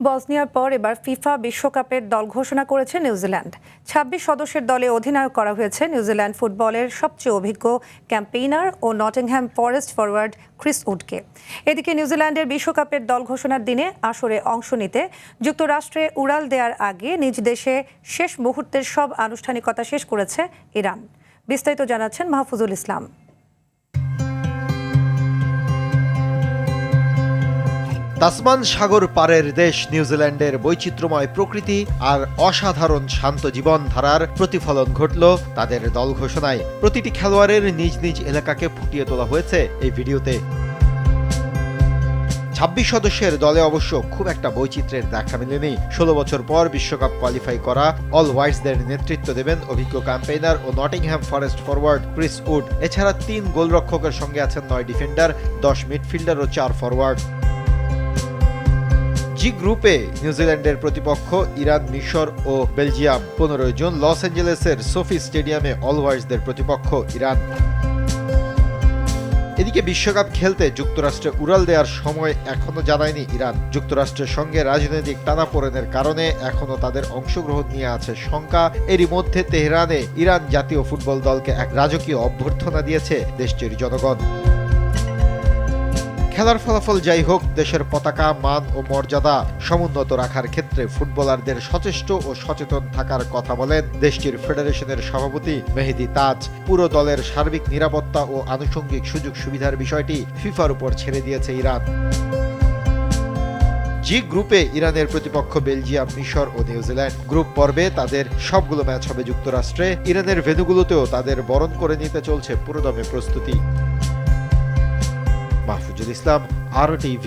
বসনিয়ার পর এবার ফিফা বিশ্বকাপের দল ঘোষণা করেছে নিউজিল্যান্ড। ২৬ সদস্যের দলে অধিনায়ক করা হয়েছে নিউজিল্যান্ড ফুটবলের সবচেয়ে অভিজ্ঞ ক্যাম্পেইনার ও নটিংহ্যাম ফরেস্ট ফরওয়ার্ড ক্রিস উডকে। এদিকে নিউজিল্যান্ডের বিশ্বকাপের দল ঘোষণার দিনে আসরে অংশ নিতে যুক্তরাষ্ট্রে উড়াল দেওয়ার আগে নিজ দেশে শেষ মুহূর্তের সব আনুষ্ঠানিকতা শেষ করেছে ইরান। বিস্তারিত জানাচ্ছেন মাহফুজুল ইসলাম। তাসমান সাগর পারের দেশ নিউজিল্যান্ডের বৈচিত্র্যময় প্রকৃতি আর অসাধারণ শান্ত জীবনধারার প্রতিফলন ঘটল তাদের দল ঘোষণায়। প্রতিটি খেলোয়াড়ের নিজ নিজ এলাকাকে ফুটিয়ে তোলা হয়েছে এই ভিডিওতে। ২৬ সদস্যের দলে অবশ্য খুব একটা বৈচিত্র্যের দেখা মেলেনি। ১৬ বছর পর বিশ্বকাপ কোয়ালিফাই করা অল হোয়াইটসদের নেতৃত্ব দেবেন অভিজ্ঞ ক্যাম্পেইনার ও Nottingham Forest forward Chris Wood. এছাড়া ৩ গোলরক্ষকের সঙ্গে আছেন ৯ ডিফেন্ডার, ১০ মিডফিল্ডার ও ৪ ফরওয়ার্ড। জি গ্রুপে নিউজিল্যান্ডের প্রতিপক্ষ ইরান, মিশর ও বেলজিয়াম। ১৫ জুন লস অ্যাঞ্জেলেসের সোফি স্টেডিয়ামে অল হোয়াইটসদের প্রতিপক্ষ ইরান। এদিকে বিশ্বকাপ খেলতে যুক্তরাষ্ট্রে উড়াল দেওয়ার সময় এখনো জানায়নি ইরান। যুক্তরাষ্ট্রের সঙ্গে রাজনৈতিক টানাপোড়েনের কারণে এখনো তাদের অংশগ্রহণ নিয়ে আছে শঙ্কা। এরই মধ্যে তেহরানে ইরান জাতীয় ফুটবল দলকে এক রাজকীয় অভ্যর্থনা দিয়েছে দেশটির জনগণ। খেলার ফলাফল যাই হোক, দেশের পতাকা, মান ও মর্যাদা সমুন্নত রাখার ক্ষেত্রে ফুটবলারদের সচেষ্ট ও সচেতন থাকার কথা বলেন দেশটির ফেডারেশনের সভাপতি মেহেদী তাজ। পুরো দলের সার্বিক নিরাপত্তা ও আনুষঙ্গিক সুযোগ সুবিধার বিষয়টি ফিফার উপর ছেড়ে দিয়েছে ইরান। জি গ্রুপে ইরানের প্রতিপক্ষ বেলজিয়াম, মিশর ও নিউজিল্যান্ড। গ্রুপ পর্বে তাদের সবগুলো ম্যাচ হবে যুক্তরাষ্ট্রে। ইরানের ভেন্যুগুলোতেও তাদের বরণ করে নিতে চলছে পুরোদমে প্রস্তুতি। মাহফুজুল ইসলাম, RTV।